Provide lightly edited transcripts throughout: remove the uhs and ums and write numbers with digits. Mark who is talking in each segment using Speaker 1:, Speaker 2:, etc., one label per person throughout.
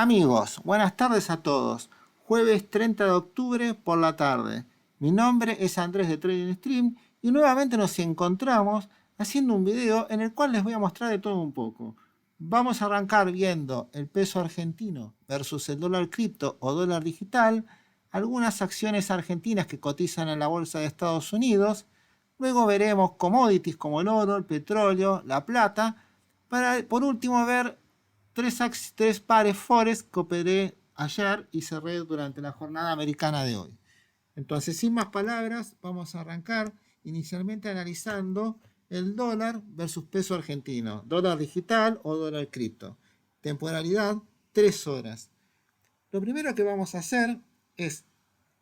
Speaker 1: Amigos, buenas tardes a todos. Jueves 30 de octubre por la tarde. Mi nombre es Andrés de Trading Stream y nuevamente nos encontramos haciendo un video en el cual les voy a mostrar de todo un poco. Vamos a arrancar viendo el peso argentino versus el dólar cripto o dólar digital, algunas acciones argentinas que cotizan en la bolsa de Estados Unidos. Luego veremos commodities como el oro, el petróleo, la plata, para por último ver tres pares Forex que operé ayer y cerré durante la jornada americana de hoy. Entonces, sin más palabras, vamos a arrancar inicialmente analizando el dólar versus peso argentino, dólar digital o dólar cripto. Temporalidad, 3 horas. Lo primero que vamos a hacer es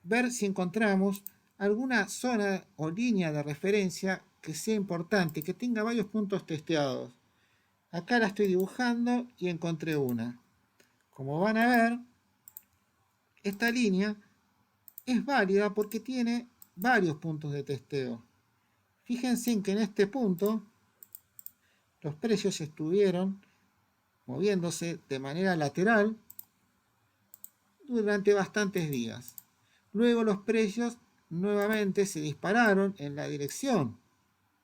Speaker 1: ver si encontramos alguna zona o línea de referencia que sea importante, que tenga varios puntos testeados. Acá la estoy dibujando y encontré una. Como van a ver, esta línea es válida porque tiene varios puntos de testeo. Fíjense en que en este punto los precios estuvieron moviéndose de manera lateral durante bastantes días. Luego los precios nuevamente se dispararon en la dirección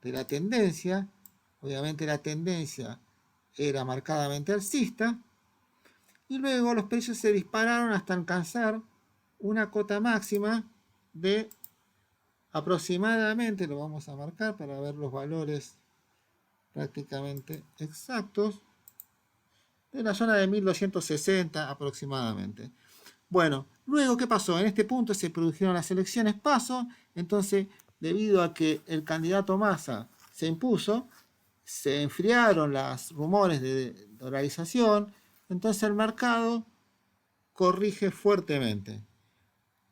Speaker 1: de la tendencia. Obviamente la tendencia era marcadamente alcista. Y luego los precios se dispararon hasta alcanzar una cota máxima de aproximadamente, lo vamos a marcar para ver los valores prácticamente exactos, de la zona de 1260 aproximadamente. Bueno, luego, ¿qué pasó? En este punto se produjeron las elecciones PASO, entonces, debido a que el candidato Massa se impuso, se enfriaron los rumores de dolarización, entonces el mercado corrige fuertemente.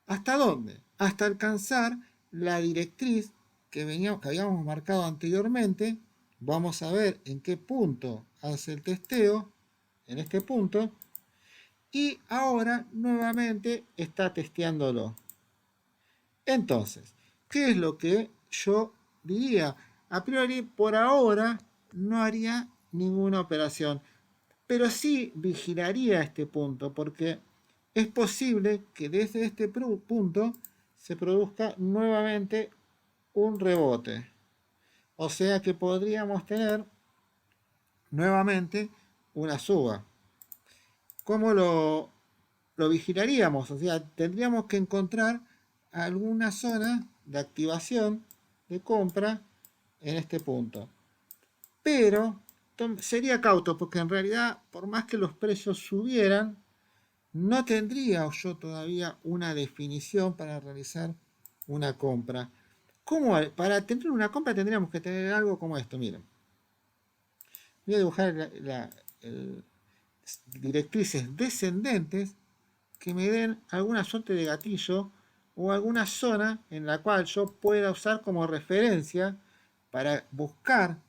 Speaker 1: ¿Hasta dónde? Hasta alcanzar la directriz que habíamos marcado anteriormente. Vamos a ver en qué punto hace el testeo, en este punto, y ahora nuevamente está testeándolo. Entonces, ¿qué es lo que yo diría? A priori, por ahora, no haría ninguna operación, pero sí vigilaría este punto, porque es posible que desde este punto se produzca nuevamente un rebote. O sea que podríamos tener nuevamente una suba. ¿Cómo lo vigilaríamos? O sea, tendríamos que encontrar alguna zona de activación de compra en este punto. Pero sería cauto porque en realidad, por más que los precios subieran, no tendría yo todavía una definición para realizar una compra. ¿Cómo? Para tener una compra tendríamos que tener algo como esto, miren. Voy a dibujar directrices descendentes que me den alguna suerte de gatillo o alguna zona en la cual yo pueda usar como referencia para buscar,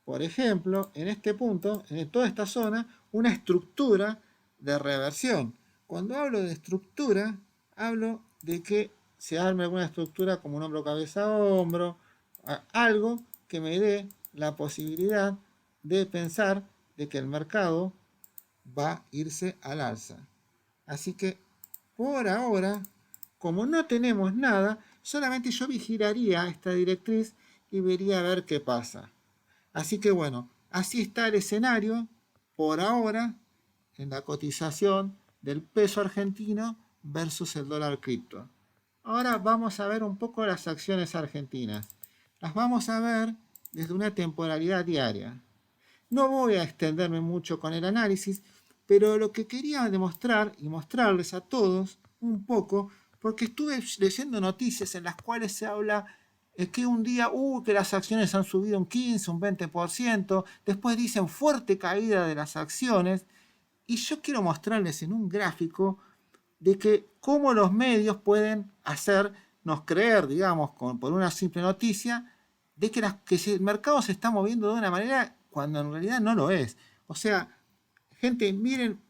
Speaker 1: por ejemplo, en este punto, en toda esta zona, una estructura de reversión. Cuando hablo de estructura, hablo de que se arme alguna estructura como un hombro, cabeza, hombro, algo que me dé la posibilidad de pensar de que el mercado va a irse al alza. Así que por ahora, como no tenemos nada, solamente yo vigilaría esta directriz y vería a ver qué pasa. Así que bueno, así está el escenario por ahora en la cotización del peso argentino versus el dólar cripto. Ahora vamos a ver un poco las acciones argentinas. Las vamos a ver desde una temporalidad diaria. No voy a extenderme mucho con el análisis, pero lo que quería demostrar y mostrarles a todos un poco, porque estuve leyendo noticias en las cuales se habla que un día, que las acciones han subido un 15, un 20%, después dicen fuerte caída de las acciones, y yo quiero mostrarles en un gráfico de que cómo los medios pueden hacernos creer, digamos, por una simple noticia, de que el mercado se está moviendo de una manera cuando en realidad no lo es. O sea, gente, miren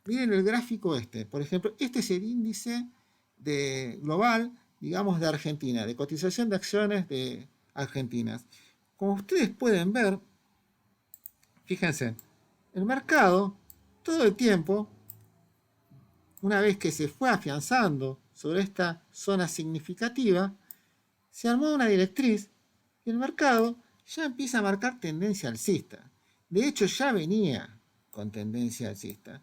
Speaker 1: el gráfico este. Por ejemplo, este es el índice global, digamos, de Argentina, de cotización de acciones de argentinas. Como ustedes pueden ver, fíjense, el mercado todo el tiempo una vez que se fue afianzando sobre esta zona significativa, se armó una directriz y el mercado ya empieza a marcar tendencia alcista. De hecho, ya venía con tendencia alcista.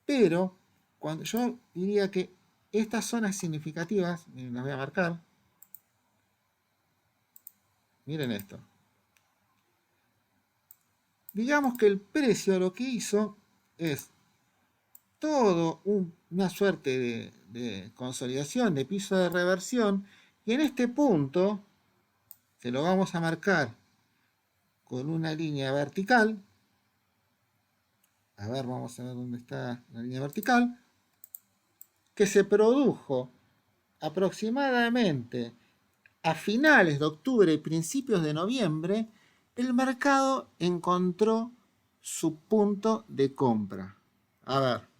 Speaker 1: Pero cuando yo diría que estas zonas significativas, miren, las voy a marcar. Miren esto. Digamos que el precio lo que hizo es todo una suerte de consolidación, de piso de reversión, y en este punto, que lo vamos a marcar con una línea vertical, a ver, vamos a ver dónde está la línea vertical, que se produjo aproximadamente a finales de octubre y principios de noviembre, el mercado encontró su punto de compra. A ver,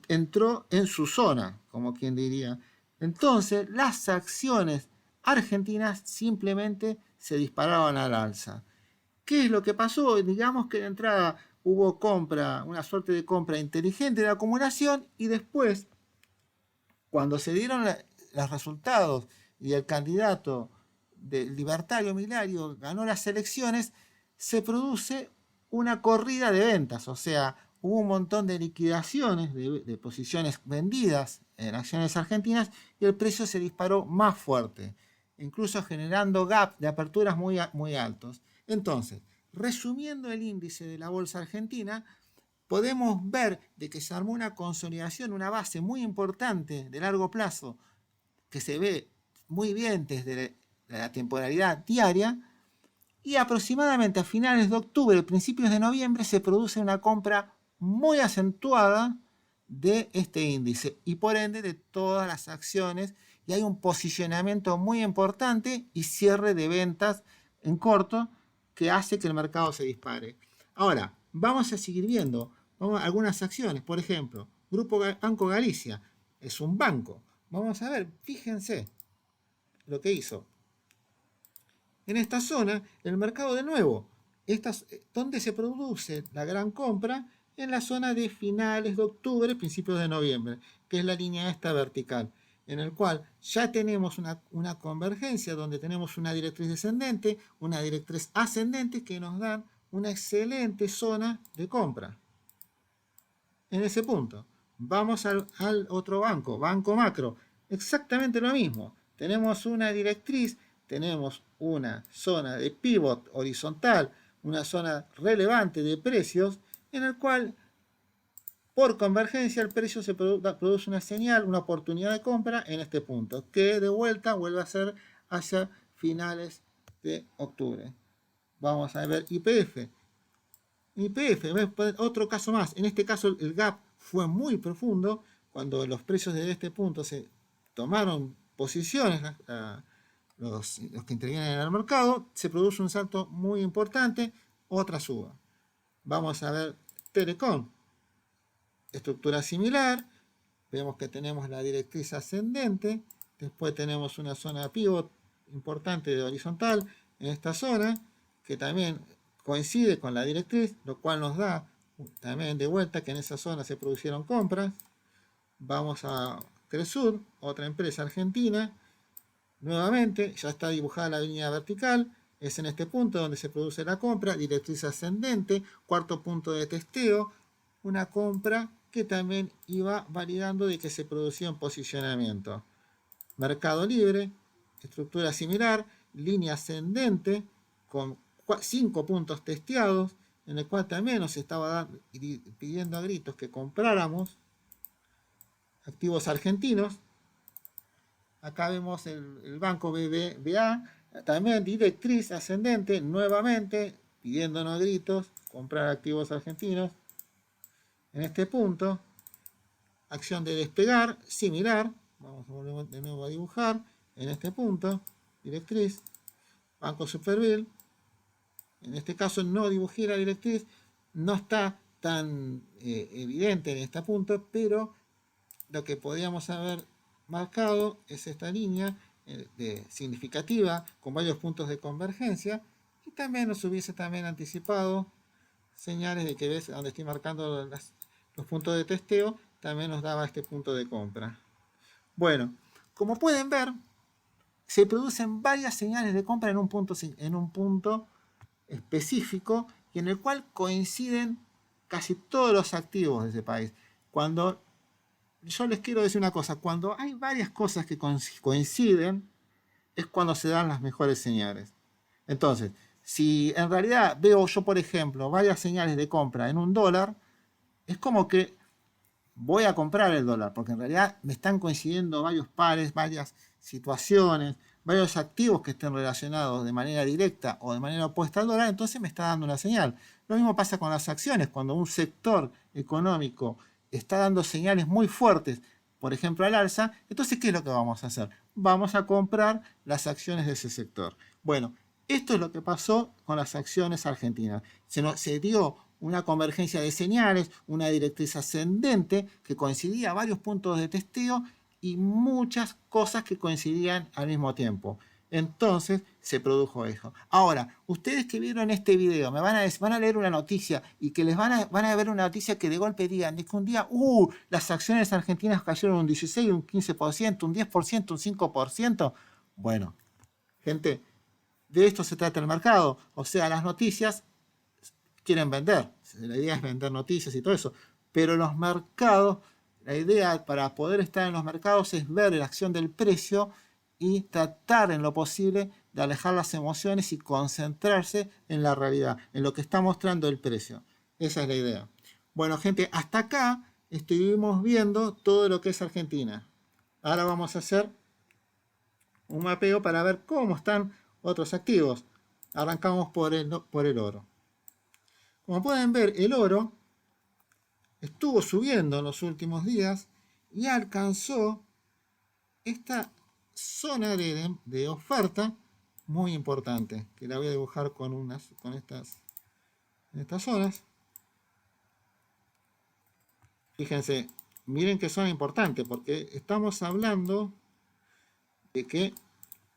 Speaker 1: entró en su zona, como quien diría. Entonces, las acciones argentinas simplemente se disparaban al alza. ¿Qué es lo que pasó? Digamos que de entrada hubo compra, una suerte de compra inteligente de acumulación, y después, cuando se dieron los resultados y el candidato del libertario Milario ganó las elecciones, se produce una corrida de ventas, o sea, hubo un montón de liquidaciones de posiciones vendidas en acciones argentinas y el precio se disparó más fuerte, incluso generando gap de aperturas muy, muy altos. Entonces, resumiendo el índice de la bolsa argentina, podemos ver de que se armó una consolidación, una base muy importante de largo plazo, que se ve muy bien desde la temporalidad diaria, y aproximadamente a finales de octubre, principios de noviembre, se produce una compra muy acentuada de este índice y por ende de todas las acciones, y hay un posicionamiento muy importante y cierre de ventas en corto que hace que el mercado se dispare. Ahora, vamos a seguir viendo algunas acciones. Por ejemplo, Grupo Banco Galicia es un banco. Vamos a ver, fíjense lo que hizo. En esta zona, el mercado de nuevo, donde se produce la gran compra, en la zona de finales de octubre, principios de noviembre, que es la línea esta vertical, en el cual ya tenemos una convergencia donde tenemos una directriz descendente, una directriz ascendente que nos dan una excelente zona de compra. En ese punto, vamos al otro banco, Banco Macro, exactamente lo mismo. Tenemos una directriz, tenemos una zona de pivot horizontal, una zona relevante de precios, en el cual por convergencia el precio se produce una señal, una oportunidad de compra en este punto, que de vuelta vuelve a ser hacia finales de octubre. Vamos a ver YPF. YPF, otro caso más. En este caso el gap fue muy profundo cuando los precios de este punto se tomaron posiciones, los que intervienen en el mercado, se produce un salto muy importante, otra suba. Vamos a ver Telecom, estructura similar, vemos que tenemos la directriz ascendente, después tenemos una zona pivot importante de horizontal en esta zona, que también coincide con la directriz, lo cual nos da también de vuelta que en esa zona se produjeron compras. Vamos a Cresur, otra empresa argentina, nuevamente ya está dibujada la línea vertical, es en este punto donde se produce la compra, directriz ascendente, cuarto punto de testeo, una compra que también iba validando de que se producía un posicionamiento. Mercado Libre, estructura similar, línea ascendente con 5 puntos testeados, en el cual también nos estaba pidiendo a gritos que compráramos activos argentinos. Acá vemos el banco BBVA, también directriz ascendente, nuevamente pidiéndonos a gritos comprar activos argentinos. En este punto, acción de despegar, similar, vamos a volver de nuevo a dibujar, en este punto, directriz, Banco Superville, en este caso no dibujé la directriz, no está tan evidente en este punto, pero lo que podríamos haber marcado es esta línea significativa con varios puntos de convergencia y también nos hubiese también anticipado señales de que ves donde estoy marcando los puntos de testeo, también nos daba este punto de compra. Bueno, como pueden ver, se producen varias señales de compra en un punto específico y en el cual coinciden casi todos los activos de ese país. Cuando yo les quiero decir una cosa, cuando hay varias cosas que coinciden, es cuando se dan las mejores señales. Entonces, si en realidad veo yo, por ejemplo, varias señales de compra en un dólar, es como que voy a comprar el dólar, porque en realidad me están coincidiendo varios pares, varias situaciones, varios activos que estén relacionados de manera directa o de manera opuesta al dólar, entonces me está dando una señal. Lo mismo pasa con las acciones, cuando un sector económico está dando señales muy fuertes, por ejemplo al alza, entonces ¿qué es lo que vamos a hacer? Vamos a comprar las acciones de ese sector. Bueno, esto es lo que pasó con las acciones argentinas. Se dio una convergencia de señales, una directriz ascendente que coincidía a varios puntos de testeo y muchas cosas que coincidían al mismo tiempo. Entonces se produjo eso. Ahora, ustedes que vieron este video, van a leer una noticia y que les van a ver una noticia que de golpe digan que un día, las acciones argentinas cayeron un 16, un 15%, un 10%, un 5%. Bueno, gente, de esto se trata el mercado. O sea, las noticias quieren vender. La idea es vender noticias y todo eso. Pero los mercados, la idea para poder estar en los mercados es ver la acción del precio y tratar en lo posible de alejar las emociones y concentrarse en la realidad, en lo que está mostrando el precio. Esa es la idea. Bueno, gente, hasta acá estuvimos viendo todo lo que es Argentina. Ahora vamos a hacer un mapeo para ver cómo están otros activos. Arrancamos por el oro. Como pueden ver, el oro estuvo subiendo en los últimos días y alcanzó esta zona de oferta muy importante, que la voy a dibujar con estas zonas. Fíjense, miren que zona importante, porque estamos hablando de que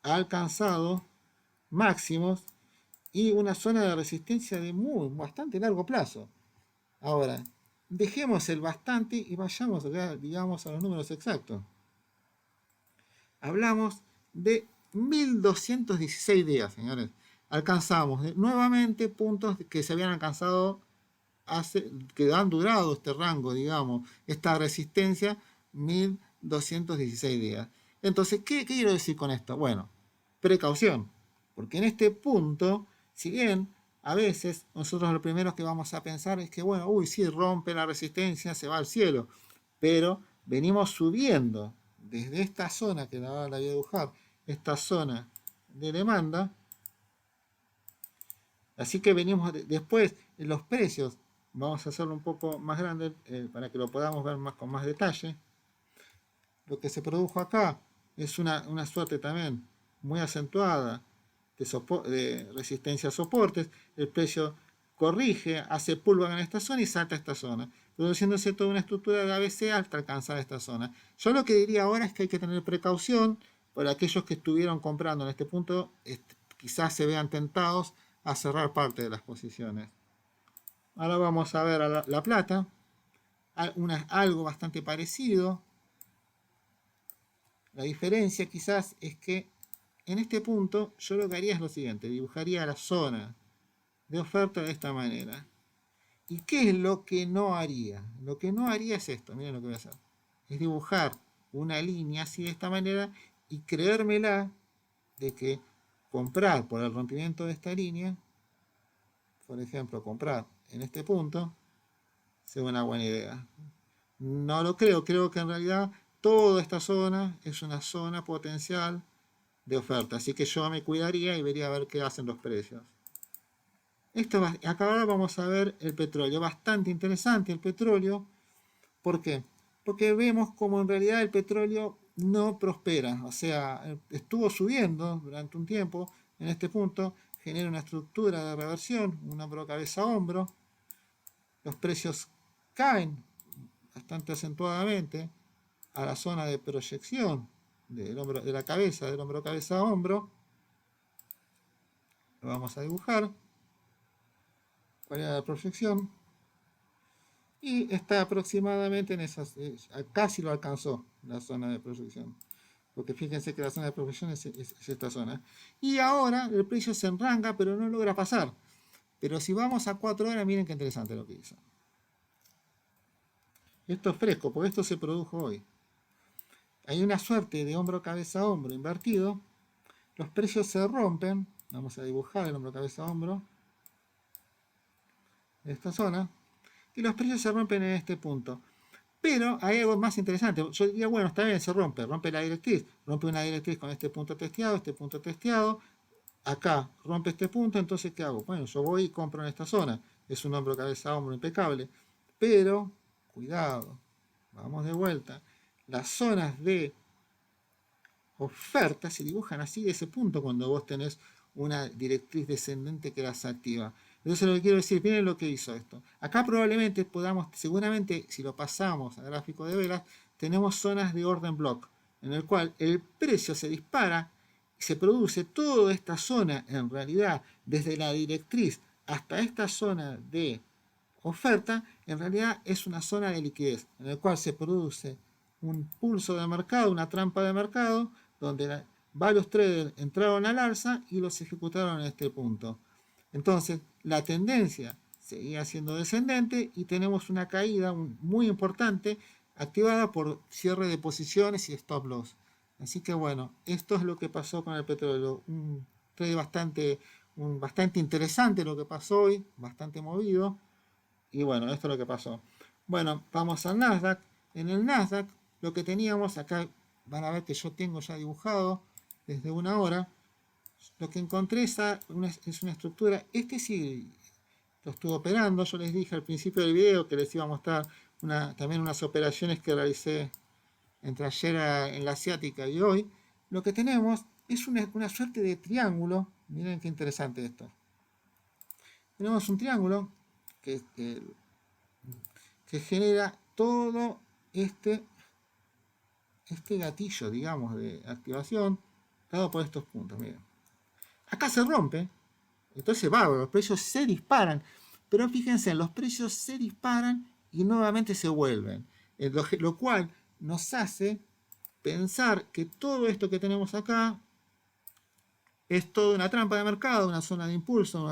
Speaker 1: ha alcanzado máximos y una zona de resistencia de bastante largo plazo. Ahora, dejemos el bastante y vayamos acá, digamos, a los números exactos. Hablamos de 1216 días, señores. Alcanzamos nuevamente puntos que se habían alcanzado que han durado este rango, digamos, esta resistencia, 1216 días. Entonces, ¿qué quiero decir con esto? Bueno, precaución, porque en este punto, si bien a veces nosotros lo primero que vamos a pensar es que, bueno, sí, rompe la resistencia, se va al cielo, pero venimos subiendo desde esta zona, que la voy a dibujar, esta zona de demanda, así que venimos después en los precios, vamos a hacerlo un poco más grande para que lo podamos ver con más detalle. Lo que se produjo acá es una suerte también muy acentuada de resistencia a soportes. El precio corrige, hace pullback en esta zona y salta a esta zona, produciéndose toda una estructura de ABC hasta alcanzar esta zona. Yo lo que diría ahora es que hay que tener precaución por aquellos que estuvieron comprando en este punto, quizás se vean tentados a cerrar parte de las posiciones. Ahora vamos a ver a la plata, algo bastante parecido. La diferencia quizás es que en este punto yo lo que haría es lo siguiente, dibujaría la zona de oferta de esta manera. ¿Y qué es lo que no haría? Lo que no haría es esto, miren lo que voy a hacer. Es dibujar una línea así de esta manera y creérmela de que comprar por el rompimiento de esta línea, por ejemplo, comprar en este punto, sea una buena idea. No lo creo, creo que en realidad toda esta zona es una zona potencial de oferta, así que yo me cuidaría y vería a ver qué hacen los precios. Acá ahora vamos a ver el petróleo, bastante interesante el petróleo. ¿Por qué? Porque vemos como en realidad el petróleo no prospera, o sea, estuvo subiendo durante un tiempo, en este punto genera una estructura de reversión, un hombro cabeza a hombro, los precios caen bastante acentuadamente a la zona de proyección de la cabeza, del hombro cabeza a hombro. Lo vamos a dibujar. ¿Cuál era la proyección? y está aproximadamente en esas, casi lo alcanzó la zona de proyección. Porque fíjense que la zona de proyección es esta zona. Y ahora el precio se enranga, pero no logra pasar. Pero si vamos a 4 horas, miren qué interesante lo que hizo. Esto es fresco, porque esto se produjo hoy. Hay una suerte de hombro, cabeza, hombro invertido. Los precios se rompen. Vamos a dibujar el hombro, cabeza, hombro. De esta zona. Y los precios se rompen en este punto. Pero hay algo más interesante. Yo diría, bueno, está bien, se rompe la directriz. Rompe una directriz con este punto testeado. Acá rompe este punto, entonces ¿qué hago? Bueno, yo voy y compro en esta zona. Es un hombro, cabeza, hombro impecable. Pero, cuidado, vamos de vuelta. Las zonas de oferta se dibujan así de ese punto cuando vos tenés una directriz descendente que las activa. Entonces lo que quiero decir, miren lo que hizo esto. Acá probablemente podamos, seguramente si lo pasamos a gráfico de velas, tenemos zonas de orden block, en el cual el precio se dispara y se produce toda esta zona, en realidad, desde la directriz hasta esta zona de oferta, en realidad es una zona de liquidez, en el cual se produce un pulso de mercado, una trampa de mercado, donde varios traders entraron al alza y los ejecutaron en este punto. Entonces, la tendencia seguía siendo descendente y tenemos una caída muy importante activada por cierre de posiciones y stop loss. Así que bueno, esto es lo que pasó con el petróleo. Un trade bastante interesante lo que pasó hoy, bastante movido. Y bueno, esto es lo que pasó. Bueno, vamos al Nasdaq. En el Nasdaq, lo que teníamos acá, van a ver que yo tengo ya dibujado desde una hora. Lo que encontré es una estructura. Este sí lo estuve operando. Yo les dije al principio del video que les iba a mostrar también unas operaciones que realicé entre ayer en la asiática y hoy. Lo que tenemos es una suerte de triángulo. Miren qué interesante esto. Tenemos un triángulo que genera todo este gatillo, digamos, de activación dado por estos puntos. Miren. Acá se rompe, entonces los precios se disparan, pero fíjense, los precios se disparan y nuevamente se vuelven, lo cual nos hace pensar que todo esto que tenemos acá es toda una trampa de mercado, una zona de impulso,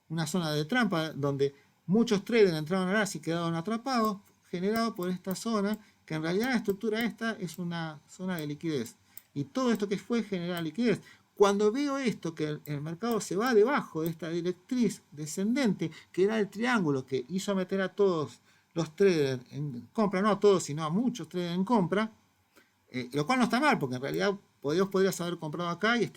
Speaker 1: una zona de trampa donde muchos traders entraron a la y quedaron atrapados, generado por esta zona, que en realidad la estructura esta es una zona de liquidez. Y todo esto que fue generar liquidez. Cuando veo esto, que el mercado se va debajo de esta directriz descendente, que era el triángulo que hizo meter a todos los traders en compra, no a todos, sino a muchos traders en compra, lo cual no está mal, porque en realidad podrías haber comprado acá y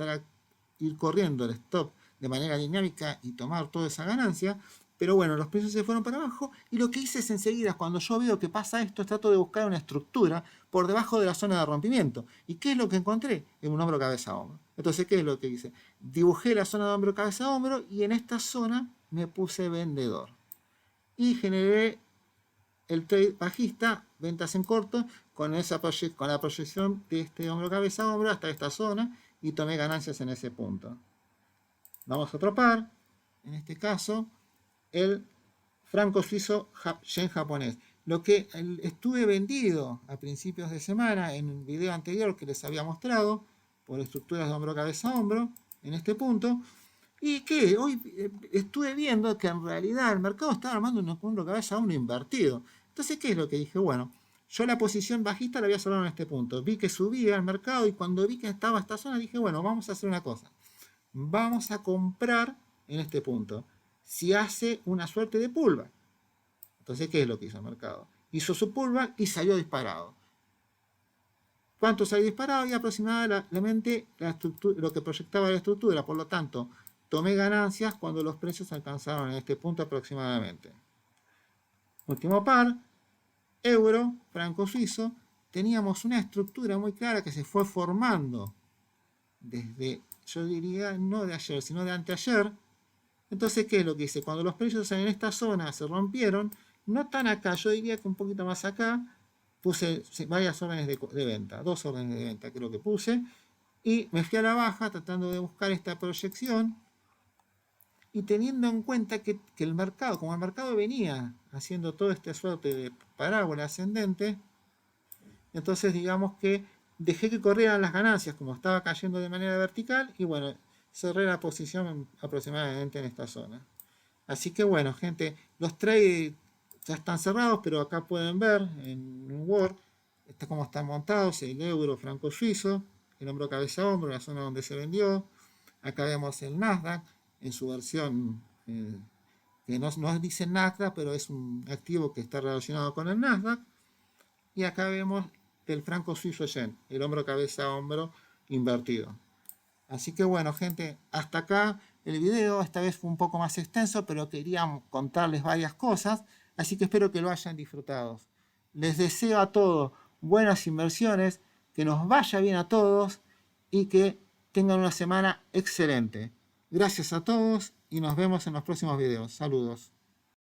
Speaker 1: ir corriendo el stop de manera dinámica y tomar toda esa ganancia, pero bueno, los precios se fueron para abajo y lo que hice es enseguida, cuando yo veo que pasa esto, trato de buscar una estructura por debajo de la zona de rompimiento. ¿Y qué es lo que encontré? En un hombro, cabeza, hombro. Entonces, ¿qué es lo que hice? Dibujé la zona de hombro, cabeza, hombro y en esta zona me puse vendedor. Y generé el trade bajista, ventas en corto, con la proyección de este hombro, cabeza, hombro hasta esta zona y tomé ganancias en ese punto. Vamos a otro par, en este caso el franco suizo yen japonés. Lo que estuve vendido a principios de semana en un video anterior que les había mostrado por estructuras de hombro, cabeza, hombro, en este punto, y que hoy estuve viendo que en realidad el mercado estaba armando un hombro, cabeza, hombro invertido. Entonces, ¿qué es lo que dije? Bueno, yo la posición bajista la voy a cerrar en este punto. Vi que subía el mercado y cuando vi que estaba esta zona dije, bueno, vamos a hacer una cosa. Vamos a comprar en este punto. Si hace una suerte de pullback. Entonces, ¿qué es lo que hizo el mercado? Hizo su pullback y salió disparado. ¿Cuánto salió disparado? Y aproximadamente lo que proyectaba la estructura. Por lo tanto, tomé ganancias cuando los precios alcanzaron en este punto aproximadamente. Último par, euro, franco suizo. Teníamos una estructura muy clara que se fue formando desde, yo diría, no de ayer, sino de anteayer. Entonces, ¿qué es lo que hice? Cuando los precios en esta zona se rompieron, no tan acá, yo diría que un poquito más acá, puse varias órdenes de venta, 2 órdenes de venta creo que puse, y me fui a la baja tratando de buscar esta proyección y teniendo en cuenta que el mercado, como el mercado venía haciendo todo este suerte de parábola ascendente. Entonces digamos que dejé que corrieran las ganancias como estaba cayendo de manera vertical y bueno, cerré la posición aproximadamente en esta zona. Así que bueno, gente, los trades ya están cerrados, pero acá pueden ver en Word cómo están montados: el euro, franco suizo, el hombro cabeza hombro, la zona donde se vendió. Acá vemos el Nasdaq en su versión que no dice Nasdaq, pero es un activo que está relacionado con el Nasdaq. Y acá vemos el franco suizo yen, el hombro cabeza hombro invertido. Así que bueno, gente, hasta acá el video. Esta vez fue un poco más extenso, pero quería contarles varias cosas, así que espero que lo hayan disfrutado. Les deseo a todos buenas inversiones, que nos vaya bien a todos y que tengan una semana excelente. Gracias a todos y nos vemos en los próximos videos. Saludos.